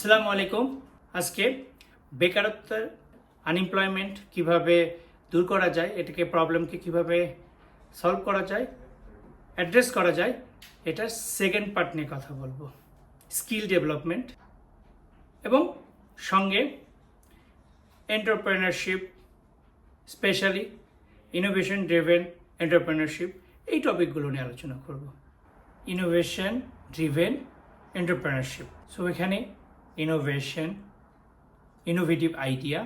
আসসালামু আলাইকুম। আজকে বেকারত্বের আনএমপ্লয়মেন্ট কিভাবে দূর করা যায়, এটাকে প্রবলেমকে কিভাবে সলভ করা যায়, অ্যাড্রেস করা যায়, এটার সেকেন্ড পার্ট নিয়ে কথা বলবো। স্কিল ডেভেলপমেন্ট এবং সঙ্গে entrepreneurship, specially innovation driven entrepreneurship, এই টপিকগুলো নিয়ে আলোচনা করব। ইনোভেশন ড্রিভেন এন্টারপ্রেনারশিপ, সো এখানে ইনোভেশন, ইনোভেটিভ আইডিয়া,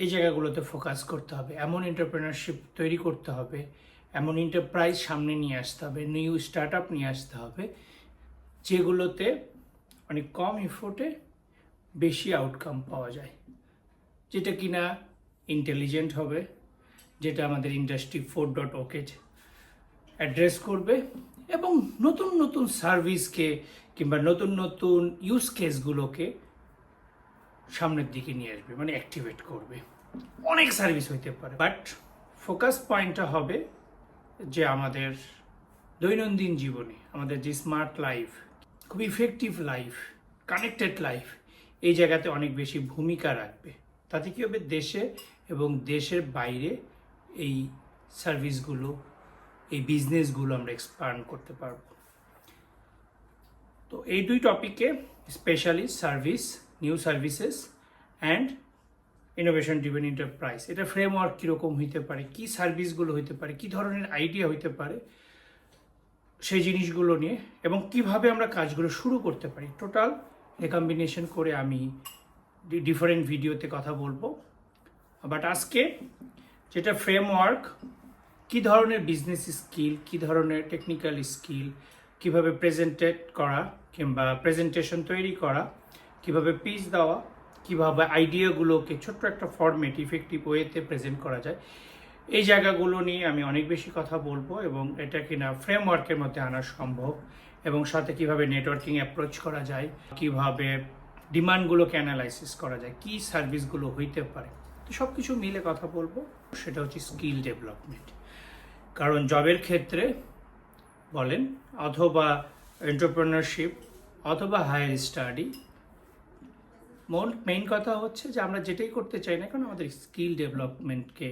এই জায়গাগুলোতে ফোকাস করতে হবে। এমন এন্টারপ্রেনারশিপ তৈরি করতে হবে, এমন এন্টারপ্রাইজ সামনে নিয়ে আসতে হবে, নিউ স্টার্ট আপ নিয়ে আসতে হবে, যেগুলোতে অনেক কম এফোর্টে বেশি আউটকাম পাওয়া যায়, যেটা কিনা ইন্টেলিজেন্ট হবে, যেটা আমাদের ইন্ডাস্ট্রি 4.0-কে অ্যাড্রেস করবে এবং নতুন নতুন সার্ভিসকে কিংবা নতুন নতুন ইউজ কেসগুলোকে সামনের দিকে নিয়ে আসবে, মানে অ্যাক্টিভেট করবে। অনেক সার্ভিস হইতে পারে, বাট ফোকাস পয়েন্টটা হবে যে আমাদের দৈনন্দিন জীবনে আমাদের যে স্মার্ট লাইফ, খুব ইফেক্টিভ লাইফ, কানেক্টেড লাইফ, এই জায়গাতে অনেক বেশি ভূমিকা রাখবে। তাতে কী হবে, দেশে এবং দেশের বাইরে এই সার্ভিসগুলো, এই বিজনেসগুলো আমরা এক্সপান্ড করতে পারবো। তো এই দুই টপিকে, specially service, new services and innovation driven enterprise, এটা ফ্রেমওয়ার্ক কীরকম হইতে পারে, কী সার্ভিসগুলো হইতে পারে, কী ধরনের আইডিয়া হইতে পারে, সেই জিনিসগুলো নিয়ে এবং কিভাবে আমরা কাজগুলো শুরু করতে পারি, টোটাল রেকম্বিনেশন করে আমি ডিফারেন্ট ভিডিওতে কথা বলবো। বাট আজকে যেটা ফ্রেমওয়ার্ক, কী ধরনের বিজনেস স্কিল, কী ধরনের টেকনিক্যাল স্কিল, কিভাবে প্রেজেন্টেড করা কিংবা প্রেজেন্টেশন তৈরি করা, কিভাবে পিচ দেওয়া, কিভাবে আইডিয়াগুলোকে ছোট্ট একটা ফরম্যাট ইফেক্টিভ ওয়েতে প্রেজেন্ট করা যায়, এই জায়গাগুলো নিয়ে আমি অনেক বেশি কথা বলবো এবং এটা কিনা ফ্রেমওয়ার্কের মধ্যে আনা সম্ভব, এবং সাথে কিভাবে নেটওয়ার্কিং অ্যাপ্রোচ করা যায়, কিভাবে ডিমান্ডগুলোকে অ্যানালাইসিস করা যায়, কী সার্ভিসগুলো হইতে পারে, তো সব কিছু মিলে কথা বলবো। সেটা হচ্ছে স্কিল ডেভেলপমেন্ট। কারণ জবের ক্ষেত্রে বলেন, অথবা এন্টারপ্রেনারশিপ, অথবা হায়ার স্টাডি, মেইন কথা হচ্ছে যে আমরা যেটাই করতে চাই না কেন, আমাদের স্কিল ডেভেলপমেন্টকে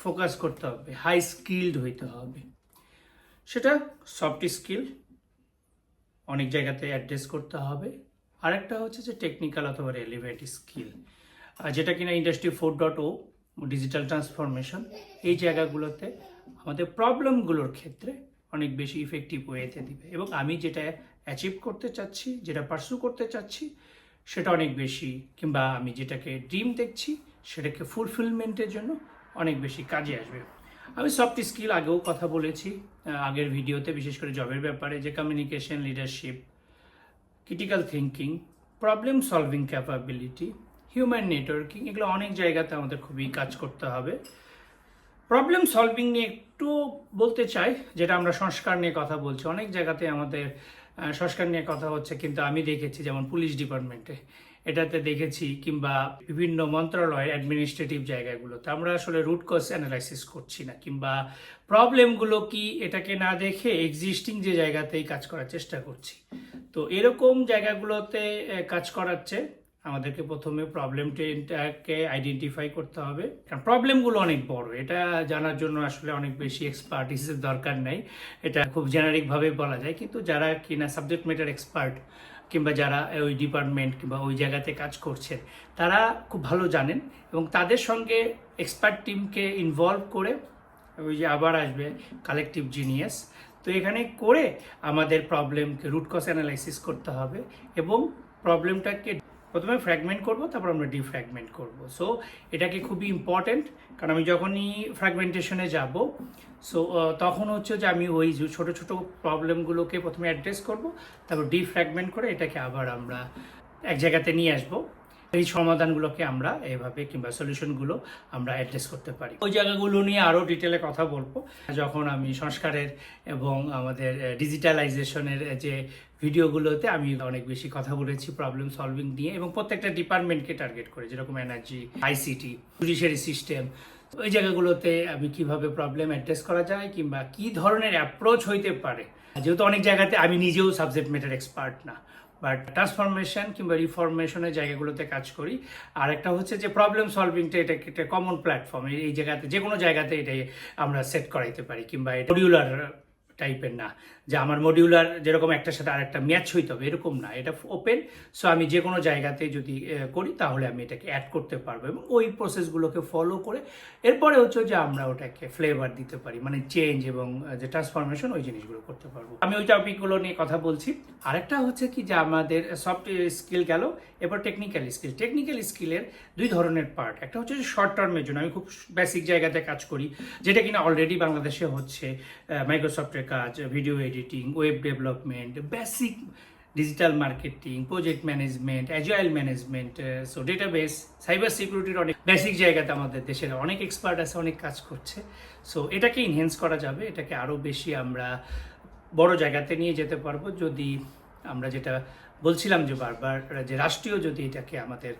ফোকাস করতে হবে, হাই স্কিলড হইতে হবে। সেটা সফট স্কিল অনেক জায়গাতে অ্যাড্রেস করতে হবে, আরেকটা হচ্ছে যে টেকনিক্যাল অথবা রেলিভেন্ট স্কিল, যেটা কিনা ইন্ডাস্ট্রি 4.0, ডিজিটাল ট্রান্সফরমেশন, এই জায়গাগুলোতে আমাদের প্রবলেমগুলোর ক্ষেত্রে অনেক বেশি ইফেক্টিভ ওয়েতে দিবে। এবং আমি যেটা অ্যাচিভ করতে চাচ্ছি, যেটা পার্সু করতে চাচ্ছি, সেটা অনেক বেশি, কিংবা আমি যেটাকে ড্রিম দেখছি, সেটাকে ফুলফিলমেন্টের জন্য অনেক বেশি কাজে আসবে। আমি সফট স্কিল আগেও কথা বলেছি আগের ভিডিওতে, বিশেষ করে জবের ব্যাপারে, যে communication, leadership, critical thinking, problem solving capability, human networking, এগুলো অনেক জায়গাতে আমাদের খুবই কাজ করতে হবে। প্রবলেম সলভিং নিয়ে একটু বলতে চাই, যেটা আমরা সংস্কার নিয়ে কথা বলছি, অনেক জায়গাতে আমাদের সংস্কার নিয়ে কথা হচ্ছে, কিন্তু আমি দেখেছি যেমন পুলিশ ডিপার্টমেন্টে এটাতে দেখেছি, কিংবা বিভিন্ন মন্ত্রণালয়ের অ্যাডমিনিস্ট্রেটিভ জায়গাগুলোতে আমরা আসলে রুট কজ অ্যানালাইসিস করছি না, কিংবা প্রবলেমগুলো কি এটাকে না দেখে এক্সিস্টিং যে জায়গাতেই কাজ করার চেষ্টা করছি। তো এরকম জায়গাগুলোতে কাজ করাচ্ছে আমাদেরকে প্রথমে প্রবলেমটাকে আইডেন্টিফাই করতে হবে, কারণ প্রবলেমগুলো অনেক বড়, এটা জানার জন্য আসলে অনেক বেশি এক্সপার্টিসের দরকার নাই, এটা খুব জেনারিকভাবে বলা যায়। কিন্তু যারা কিনা সাবজেক্ট ম্যাটার এক্সপার্ট, কিংবা যারা ওই ডিপার্টমেন্ট কিংবা ওই জায়গাতে কাজ করছেন, তারা খুব ভালো জানেন, এবং তাদের সঙ্গে এক্সপার্ট টিমকে ইনভলভ করে, ওই যে আবার আসবে কালেকটিভ জিনিয়াস, তো এখানে করে আমাদের প্রবলেমকে রুট কজ অ্যানালাইসিস করতে হবে এবং প্রবলেমটাকে প্রথমে ফ্র্যাগমেন্ট করব, তারপর আমরা ডিফ্র্যাগমেন্ট করব। সো এটাকে খুবই ইম্পর্টেন্ট, কারণ আমি যখনই ফ্র্যাগমেন্টেশনে যাব, সো তখন হচ্ছে যে আমি ওই ছোট ছোট প্রবলেমগুলোকে প্রথমে অ্যাড্রেস করব, তারপর ডিফ্র্যাগমেন্ট করে এটাকে আবার আমরা এক জায়গাতে নিয়ে আসব। এই সমাধানগুলোকে আমরা এভাবে, কিংবা সলিউশনগুলো আমরা অ্যাড্রেস করতে পারি। ওই জায়গাগুলো নিয়ে আরও ডিটেলে কথা বলবো যখন আমি সংস্কারের এবং আমাদের ডিজিটালাইজেশনের যে ভিডিওগুলোতে আমি অনেক বেশি কথা বলেছি প্রবলেম সলভিং নিয়ে, এবং প্রত্যেকটা ডিপার্টমেন্টকে টার্গেট করে, যেরকম এনার্জি, আইসিটি, জুডিশিয়ারি সিস্টেম, ওই জায়গাগুলোতে আমি কিভাবে প্রবলেম অ্যাড্রেস করা যায়, কিংবা কি ধরনের অ্যাপ্রোচ হইতে পারে। যেহেতু অনেক জায়গাতে আমি নিজেও সাবজেক্ট ম্যাটার এক্সপার্ট না, বাট ট্রান্সফরমেশন কিংবা রিফরমেশনের জায়গাগুলোতে কাজ করি। আর একটা হচ্ছে যে প্রবলেম সলভিংটা, এটা একটা কমন প্ল্যাটফর্ম, এই জায়গাতে যে কোনো জায়গাতে এটাই আমরা সেট করাইতে পারি, কিংবা মডিউলার টাইপের না যে আমার মডিউলার যেরকম একটার সাথে আরেকটা ম্যাচ হইতে হবে, এরকম না, এটা ওপেন। সো আমি যে কোনো জায়গাতে যদি করি তাহলে আমি এটাকে অ্যাড করতে পারবো এবং ওই প্রসেসগুলোকে ফলো করে এরপরে হচ্ছে যে আমরা ওটাকে ফ্লেভার দিতে পারি, মানে চেঞ্জ এবং যে ট্রান্সফরমেশন ওই জিনিসগুলো করতে পারবো। আমি ওই টপিকগুলো নিয়ে কথা বলছি। আরেকটা হচ্ছে কি যে আমাদের সফটওয়্যার স্কিল গেল, এরপর টেকনিক্যাল স্কিল। টেকনিক্যাল স্কিলের দুই ধরনের পার্ট। একটা হচ্ছে শর্ট টার্মের জন্য আমি খুব বেসিক জায়গাতে কাজ করি, যেটা কিনা অলরেডি বাংলাদেশে হচ্ছে, মাইক্রোসফটের কাজ, video editing, web development, basic digital marketing, project management, agile management, so database, cyber সিকিউরিটির অনেক বেসিক জায়গাতে আমাদের দেশের অনেক এক্সপার্ট আছে, অনেক কাজ করছে। সো এটাকে ইনহেন্স করা যাবে, এটাকে আরও বেশি আমরা বড় জায়গাতে নিয়ে যেতে পারবো যদি আমরা যেটা বলছিলাম যে বারবার, যে রাষ্ট্রীয় যদি এটাকে আমাদের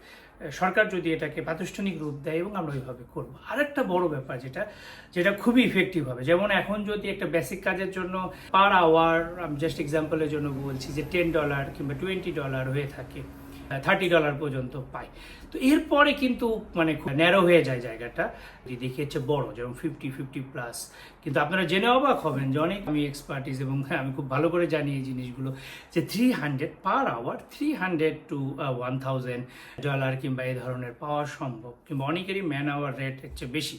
সরকার যদি এটাকে প্রাতিষ্ঠানিক রূপ দেয় এবং আমরা ওইভাবে করবো। আরেকটা বড় ব্যাপার যেটা খুবই ইফেক্টিভ হবে, যেমন এখন যদি একটা বেসিক কাজের জন্য পার আওয়ার, আমি জাস্ট এক্সাম্পলের জন্য বলছি যে $10 কিংবা $20 হয়ে থাকে, $30 পর্যন্ত পাই। তো এরপরে কিন্তু মানে খুব ন্যারো হয়ে যায় জায়গাটা, যদি দেখি হচ্ছে বড়, যেমন 50+ কিন্তু আপনারা জেনে অবাক হবেন যে অনেক আমি এক্সপার্টিস এবং আমি খুব ভালো করে জানি এই জিনিসগুলো, যে 300 পার আওয়ার, $300 to $1,000 কিংবা এই ধরনের পাওয়া সম্ভব, কিংবা অনেকেরই ম্যান আওয়ার রেট হচ্ছে বেশি।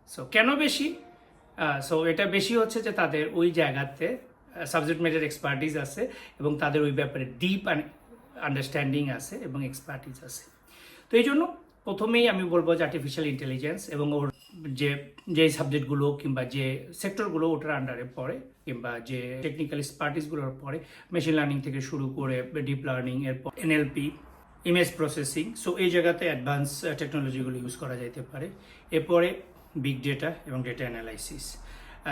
সো কেন বেশি? সো এটা বেশি হচ্ছে যে তাদের ওই জায়গাতে সাবজেক্ট ম্যাটার এক্সপার্টিস আছে এবং তাদের ওই ব্যাপারে ডিপ আন্ডারস্ট্যান্ডিং আছে এবং এক্সপার্টিস আছে। তো এই জন্য প্রথমেই আমি বলবো যে আর্টিফিশিয়াল ইন্টেলিজেন্স এবং ওর যে সাবজেক্টগুলো কিংবা যে সেক্টরগুলো ওটার আন্ডারে পড়ে, কিংবা যে টেকনিক্যাল এক্সপার্টিসগুলোর পড়ে, মেশিন লার্নিং থেকে শুরু করে ডিপ লার্নিং, এরপর NLP, ইমেজ প্রসেসিং, সো এই জায়গাতে অ্যাডভান্স টেকনোলজিগুলো ইউজ করা যেতে পারে। এরপরে বিগ ডেটা এবং ডেটা অ্যানালাইসিস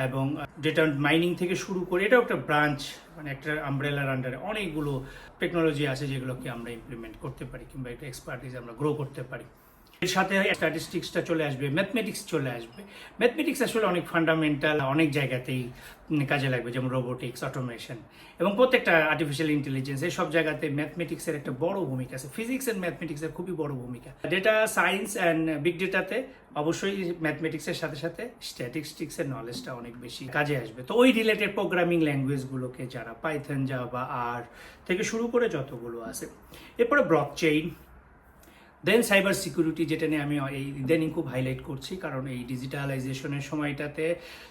এবং ডেটা মাইনিং থেকে শুরু করে, এটাও একটা ব্রাঞ্চ, মানে একটা আমব্রেলার আন্ডারে অনেকগুলো টেকনোলজি আছে যেগুলোকে আমরা ইমপ্লিমেন্ট করতে পারি কিংবা একটা এক্সপার্টিস আমরা গ্রো করতে পারি। এর সাথে স্ট্যাটিস্টিক্সটা চলে আসবে, ম্যাথমেটিক্স চলে আসবে। ম্যাথমেটিক্স আসলে অনেক ফান্ডামেন্টাল, অনেক জায়গাতেই কাজে লাগবে, যেমন রোবোটিক্স, অটোমেশন এবং প্রত্যেকটা আর্টিফিশিয়াল ইন্টেলিজেন্স, এই সব জায়গাতে ম্যাথমেটিক্সের একটা বড় ভূমিকা আছে। ফিজিক্স অ্যান্ড ম্যাথমেটিক্সের খুবই বড় ভূমিকা। ডেটা সায়েন্স অ্যান্ড বিগ ডেটাতে অবশ্যই ম্যাথমেটিক্সের সাথে সাথে স্ট্যাটিস্টিক্সের নলেজটা অনেক বেশি কাজে আসবে। তো ওই রিলেটেড প্রোগ্রামিং ল্যাঙ্গুয়েজগুলোকে যারা পাইথন, জাভা, আর থেকে শুরু করে যতগুলো আছে, এরপরে ব্লকচেইন, দেন সাইবার সিকিউরিটি, যেটা নিয়ে আমি এই ইদানিং খুব হাইলাইট করছি, কারণ এই ডিজিটালাইজেশনের সময়টাতে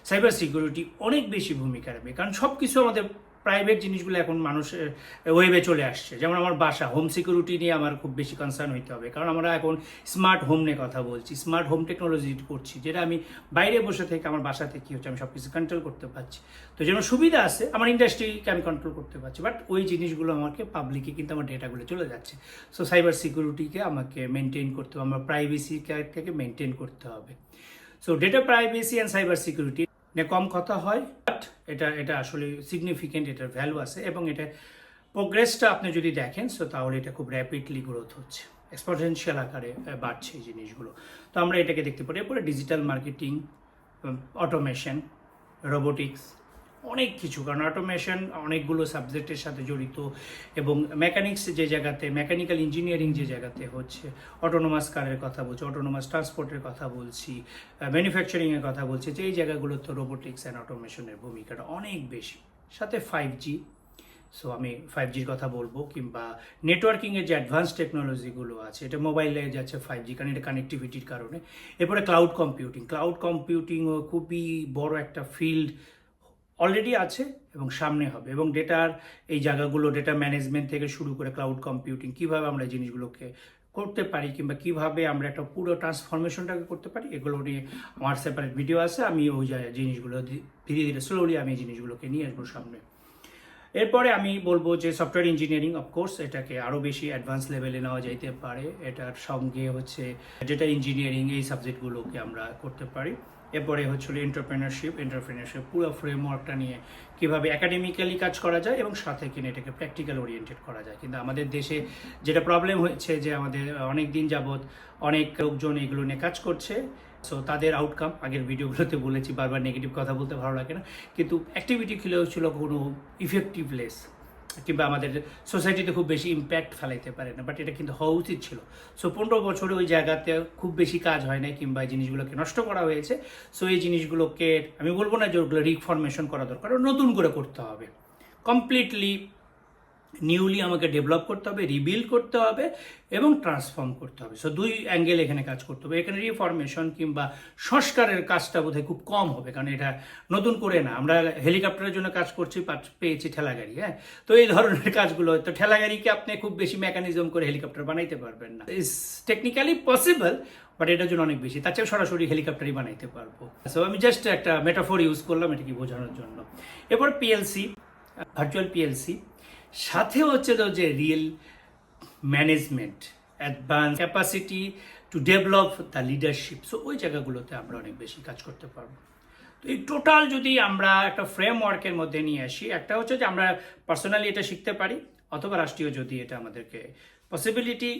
সাইবার সিকিউরিটি অনেক বেশি ভূমিকা রাখবে। কারণ সব কিছু আমাদের প্রাইভেট জিনিসগুলো এখন মানুষের ওয়েবে চলে আসছে। যেমন আমার বাসা, হোম সিকিউরিটি নিয়ে আমার খুব বেশি কনসার্ন হইতে হবে, কারণ আমরা এখন স্মার্ট হোম নিয়ে কথা বলছি, স্মার্ট হোম টেকনোলজি করছি, যেটা আমি বাইরে বসে থেকে আমার বাসাতে কী হচ্ছে আমি সব কিছু কন্ট্রোল করতে পারছি। তো যেন সুবিধা আছে, আমার ইন্ডাস্ট্রিকে আমি কন্ট্রোল করতে পারছি, বাট ওই জিনিসগুলো আমাকে পাবলিকে কিন্তু আমার ডেটাগুলো চলে যাচ্ছে। সো সাইবার সিকিউরিটিকে আমাকে মেনটেন করতে হবে, আমার প্রাইভেসি থেকে মেনটেন করতে হবে। So data privacy and cyber security নিয়ে কম কথা হয়, বাট এটা আসলে সিগনিফিকেন্ট, এটার ভ্যালু আছে এবং এটা প্রোগ্রেসটা আপনি যদি দেখেন, সো তাহলে এটা খুব র্যাপিডলি গ্রোথ হচ্ছে, এক্সপোনেনশিয়াল আকারে বাড়ছে এই জিনিসগুলো। তো আমরা এটাকে দেখতে পারি। এরপরে ডিজিটাল মার্কেটিং, অটোমেশন, রোবোটিক্স, অনেক কিছু, কারণ অটোমেশন অনেকগুলো সাবজেক্টের সাথে জড়িত এবং মেকানিক্স যে জায়গাতে, মেকানিক্যাল ইঞ্জিনিয়ারিং যে জায়গাতে হচ্ছে, অটোনোমাস কারের কথা বলছি, অটোনোমাস ট্রান্সপোর্টের কথা বলছি, ম্যানুফ্যাকচারিংয়ের কথা বলছি, যে এই জায়গাগুলোতে রোবোটিক্স অ্যান্ড অটোমেশনের ভূমিকাটা অনেক বেশি। সাথে 5G, সো আমি 5Gর কথা বলবো, কিংবা নেটওয়ার্কিংয়ের যে অ্যাডভান্স টেকনোলজিগুলো আছে, এটা মোবাইলে যাচ্ছে 5G, কারণ এটা কানেক্টিভিটির কারণে। এরপরে ক্লাউড কম্পিউটিংও খুবই বড় একটা ফিল্ড, অলরেডি আছে এবং সামনে হবে। এবং ডেটার এই জায়গাগুলো, ডেটা ম্যানেজমেন্ট থেকে শুরু করে ক্লাউড কম্পিউটিং, কীভাবে আমরা এই জিনিসগুলোকে করতে পারি কিংবা কীভাবে আমরা একটা পুরো ট্রান্সফরমেশনটাকে করতে পারি, এগুলো নিয়ে আমার সেপারেট ভিডিও আছে। আমি ওই জিনিসগুলো ধীরে ধীরে স্লোলি আমি এই জিনিসগুলোকে নিয়ে আসবো সামনে। এরপরে আমি বলবো যে সফটওয়্যার ইঞ্জিনিয়ারিং, অফকোর্স এটাকে আরও বেশি অ্যাডভান্স লেভেলে নেওয়া যাইতে পারে। এটার সঙ্গে হচ্ছে ডেটা ইঞ্জিনিয়ারিং, এই সাবজেক্টগুলোকে আমরা করতে পারি। এরপরে হচ্ছিল এন্টারপ্রেনারশিপ পুরো ফ্রেমওয়ার্কটা নিয়ে কীভাবে একাডেমিক্যালি কাজ করা যায় এবং সাথে কিনে এটাকে প্র্যাকটিক্যাল ওরিয়েন্টেড করা যায়। কিন্তু আমাদের দেশে যেটা প্রবলেম হচ্ছে যে আমাদের অনেক দিন যাবৎ অনেক লোকজন এগুলো নিয়ে কাজ করছে, সো তাদের আউটকাম আগের ভিডিওগুলোতে বলেছি, বারবার নেগেটিভ কথা বলতে ভালো লাগে না, কিন্তু অ্যাক্টিভিটি ছিল কোনো ইফেক্টিভলেস, কিংবা আমাদের সোসাইটিতে খুব বেশি ইম্প্যাক্ট ফেলাইতে পারে না, বাট এটা কিন্তু হওয়া উচিত ছিল। সো 15 বছরে ওই জায়গাতে খুব বেশি কাজ হয় নাই কিংবা এই জিনিসগুলোকে নষ্ট করা হয়েছে। সো এই জিনিসগুলোকে আমি বলবো না যে ওগুলো রিফরমেশন করা দরকার, নতুন করে করতে হবে, কমপ্লিটলি নিউলি আমাকে ডেভেলপ করতে হবে, রিবিল্ড করতে হবে এবং ট্রান্সফর্ম করতে হবে। সো দুই অ্যাঙ্গেল এখানে কাজ করতে হবে। এখানে রিফরমেশন কিংবা সংস্কারের কাজটা বোধহয় খুব কম হবে, কারণ এটা নতুন করে না। আমরা হেলিকপ্টারের জন্য কাজ করছি, পেয়েছি ঠেলা গাড়ি, হ্যাঁ। তো এই ধরনের কাজগুলো, তো ঠেলা গাড়িকে আপনি খুব বেশি মেকানিজম করে হেলিকপ্টার বানাইতে পারবেন না। ইটস টেকনিক্যালি পসিবল, বাট এটার জন্য অনেক বেশি, তার চেয়ে সরাসরি হেলিকপ্টারই বানাইতে পারবো। সো আমি জাস্ট একটা মেটাফোর ইউজ করলাম এটাকে বোঝানোর জন্য। এরপর পিএলসি, ভার্চুয়াল পিএলসি, সাথে হচ্ছে তো যে real management, advance capacity to develop the leadership. So ওই জায়গাগুলোতে আমরা অনেক বেশি কাজ করতে পারবো। তো এই টোটাল যদি আমরা একটা ফ্রেমওয়ার্কের মধ্যে নিয়ে আসি, একটা হচ্ছে যে আমরা পার্সোনালি এটা শিখতে পারি, অথবা রাষ্ট্রীয় যদি এটা আমাদেরকে পসিবিলিটি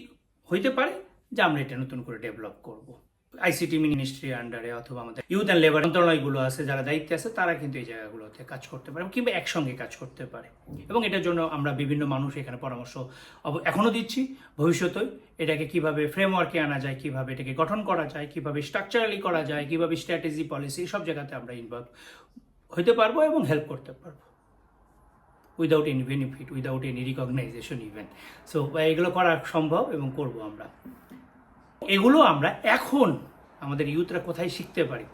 হইতে পারে যে আমরা এটা নতুন করে ডেভেলপ করব। আইসিটি মিনিস্ট্রির আন্ডারে অথবা আমাদের ইউথ অ্যান্ড লেবার মন্ত্রণালয়গুলো আছে, যারা দায়িত্বে আছে, তারা কিন্তু এই জায়গাগুলোতে কাজ করতে পারে কিংবা একসঙ্গে কাজ করতে পারে। এবং এটার জন্য আমরা বিভিন্ন মানুষ এখানে পরামর্শ এখনও দিচ্ছি, ভবিষ্যতে এটাকে কিভাবে ফ্রেমওয়ার্কে আনা যায়, কিভাবে এটাকে গঠন করা যায়, কিভাবে স্ট্রাকচারালি করা যায়, কিভাবে স্ট্র্যাটেজি পলিসি, সব জায়গাতে আমরা ইনভলভ হইতে পারবো এবং হেল্প করতে পারবো without any benefit, without any recognition even. So এগুলো করা সম্ভব এবং করব আমরা। এগুলো আমরা এখন আমাদের ইউথরা কোথায় শিখতে পারি?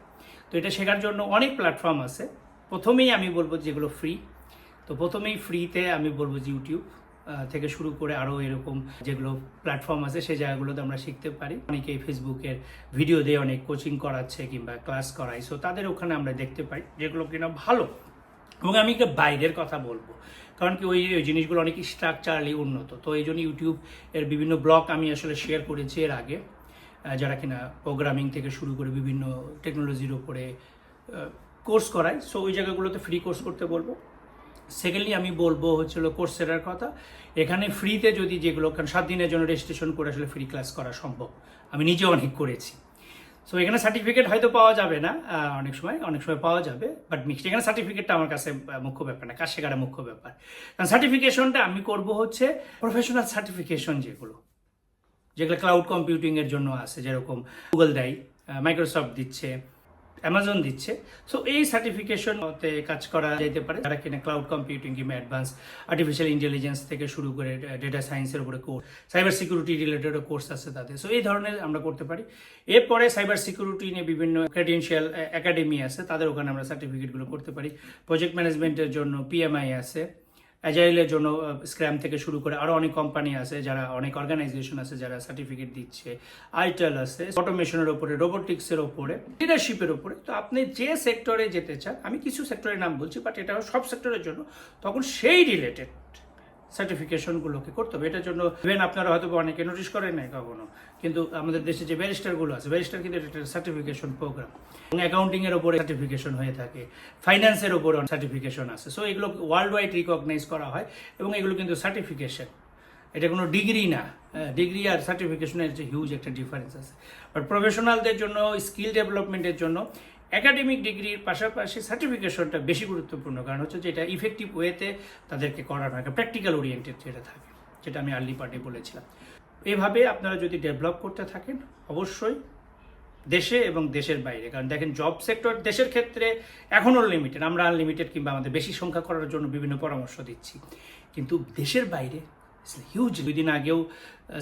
তো এটা শেখার জন্য অনেক প্ল্যাটফর্ম আছে। প্রথমেই আমি বলবো যেগুলো ফ্রি, তো প্রথমেই ফ্রিতে আমি বলবো যে ইউটিউব থেকে শুরু করে আরও এরকম যেগুলো প্ল্যাটফর্ম আছে সেই জায়গাগুলোতে আমরা শিখতে পারি। অনেকেই ফেসবুকের ভিডিও দিয়ে অনেক কোচিং করাচ্ছে কিংবা ক্লাস করায়, সো তাদের ওখানে আমরা দেখতে পাই যেগুলো কিনা ভালো। এবং আমি একটা বাইরের কথা বলবো, কারণ কি ওই জিনিসগুলো অনেক স্ট্রাকচারালি উন্নত। তো এই জন্য ইউটিউব এর বিভিন্ন ব্লগ আমি আসলে শেয়ার করেছি এর আগে, যারা কিনা প্রোগ্রামিং থেকে শুরু করে বিভিন্ন টেকনোলজির উপরে কোর্স করায়। সো ওই জায়গাগুলোতে ফ্রি কোর্স করতে বলবো। সেকেন্ডলি আমি বলবো হচ্ছিল কোর্সেরার কথা। এখানে ফ্রিতে যদি যেগুলো, কারণ 7 দিনের জন্য রেজিস্ট্রেশন করে আসলে ফ্রি ক্লাস করা সম্ভব, আমি নিজে অনেক করেছি। সো এখানে সার্টিফিকেট হয়তো পাওয়া যাবে না, অনেক সময় পাওয়া যাবে, বাট মিক্সড এখানে সার্টিফিকেটটা আমার কাছে মুখ্য ব্যাপার না, কাজ শেখাটা মুখ্য ব্যাপার। কারণ সার্টিফিকেশনটা আমি করব হচ্ছে প্রফেশনাল সার্টিফিকেশন, যেগুলো ক্লাউড কম্পিউটিংয়ের জন্য আছে, যেরকম গুগল দেয়, মাইক্রোসফট দিচ্ছে, অ্যামাজন দিচ্ছে। সো এই সার্টিফিকেশনতে কাজ করা যেতে পারে যারা কিনা ক্লাউড কম্পিউটিং কিংবা অ্যাডভান্স আর্টিফিশিয়াল ইন্টেলিজেন্স থেকে শুরু করে ডেটা সায়েন্সের উপরে course, cyber security related course আছে তাদের। সো এই ধরনের আমরা করতে পারি। এরপরে সাইবার সিকিউরিটি নিয়ে বিভিন্ন ক্রেডেনশিয়াল একাডেমি আছে, তাদের ওখানে আমরা সার্টিফিকেটগুলো করতে পারি। প্রজেক্ট ম্যানেজমেন্টের জন্য পিএমআই আছে, অ্যাজাইলের জন্য স্ক্র্যাম থেকে শুরু করে আরও অনেক কোম্পানি আছে, যারা অনেক অর্গানাইজেশন আছে যারা সার্টিফিকেট দিচ্ছে। আইটেল আছে অটোমেশনের ওপরে, রোবোটিক্সের ওপরে, লিডারশিপের ওপরে। তো আপনি যে সেক্টরে যেতে চান, আমি কিছু সেক্টরের নাম বলছি, বাট এটা সব সেক্টরের জন্য, তখন সেই রিলেটেড সার্টিফিকেশনগুলোকে করতে হবে। এটার জন্য ইভেন আপনারা হয়তো অনেকে নোটিশ করেন না কখনো, কিন্তু আমাদের দেশে যে ব্যারিস্টারগুলো আছে, ব্যারিস্টার কিন্তু এটা সার্টিফিকেশন প্রোগ্রাম। এবং অ্যাকাউন্টিংয়ের ওপরে সার্টিফিকেশন হয়ে থাকে, ফাইন্যান্সের ওপরে সার্টিফিকেশন আছে। সো এগুলো ওয়ার্ল্ড ওয়াইড রিকগনাইজ করা হয় এবং এগুলো কিন্তু সার্টিফিকেশন, এটা কোনো ডিগ্রি না। ডিগ্রি আর সার্টিফিকেশনের যে হিউজ একটা ডিফারেন্স আছে। বাট প্রফেশনালদের জন্য, স্কিল ডেভেলপমেন্টের জন্য একাডেমিক ডিগ্রির পাশাপাশি সার্টিফিকেশনটা বেশি গুরুত্বপূর্ণ, কারণ হচ্ছে যে এটা ইফেক্টিভ ওয়েতে তাদেরকে করানো হয়, প্র্যাকটিক্যাল ওরিয়েন্টেড যেটা থাকে, যেটা আমি আর্লি পার্টে বলেছিলাম। এইভাবে আপনারা যদি ডেভেলপ করতে থাকেন, অবশ্যই দেশে এবং দেশের বাইরে, কারণ দেখেন জব সেক্টর দেশের ক্ষেত্রে এখনও লিমিটেড, আমরা আনলিমিটেড কিংবা আমাদের বেশি সংখ্যা করার জন্য বিভিন্ন পরামর্শ দিচ্ছি, কিন্তু দেশের বাইরে হিউজ। 2 দিন আগেও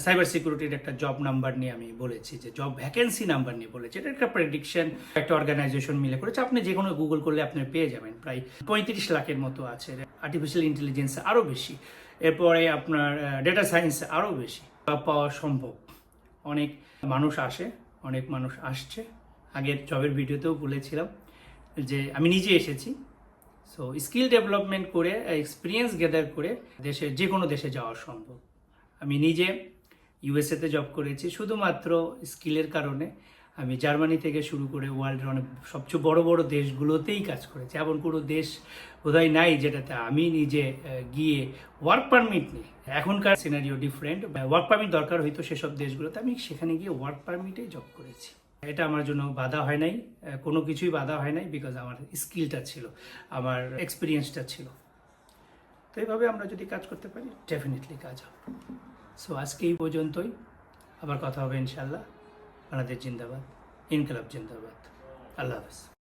সাইবার সিকিউরিটির একটা জব নাম্বার নিয়ে আমি বলেছি, যে জব ভ্যাকেন্সি নাম্বার নিয়ে বলেছি। এটা একটা প্রেডিকশন একটা অর্গানাইজেশন মিলে করেছে, আপনি যে কোনো গুগল করলে আপনি পেয়ে যাবেন। প্রায় 35 লাখের মতো আছে, আর্টিফিশিয়াল ইন্টেলিজেন্স আরও বেশি, এরপরে আপনার ডেটা সায়েন্স আরও বেশি পাওয়া সম্ভব। অনেক মানুষ আসে, অনেক মানুষ আসছে। আগের জবের ভিডিওতেও বলেছিলাম যে আমি নিজে এসেছি। সো স্কিল ডেভেলপমেন্ট করে, এক্সপিরিয়েন্স গ্যাদার করে দেশে যে কোনো দেশে যাওয়া সম্ভব। আমি নিজে ইউএসএতে জব করেছি শুধুমাত্র স্কিলের কারণে। আমি জার্মানি থেকে শুরু করে ওয়ার্ল্ডের অনেক সবচেয়ে বড় বড় দেশগুলোতেই কাজ করেছি। এমন কোনো দেশ বোধহয় নাই যেটাতে আমি নিজে গিয়ে ওয়ার্ক পারমিট নিই। এখনকার সিনারিও ডিফারেন্ট, ওয়ার্ক পারমিট দরকার হইতো সেসব দেশগুলোতে, আমি সেখানে গিয়ে ওয়ার্ক পারমিটেই জব করেছি। এটা আমার জন্য বাধা হয় নাই, কোনো কিছুই বাধা হয় নাই, বিকজ আমার স্কিলটা ছিল, আমার এক্সপিরিয়েন্সটা ছিল। তো এইভাবে আমরা যদি কাজ করতে পারি ডেফিনেটলি কাজ হবে। সো আজকে এই পর্যন্তই, আবার কথা হবে ইনশাল্লাহ। বাংলাদেশ জিন্দাবাদ, ইনকলাব জিন্দাবাদ। আল্লাহ হাফেজ।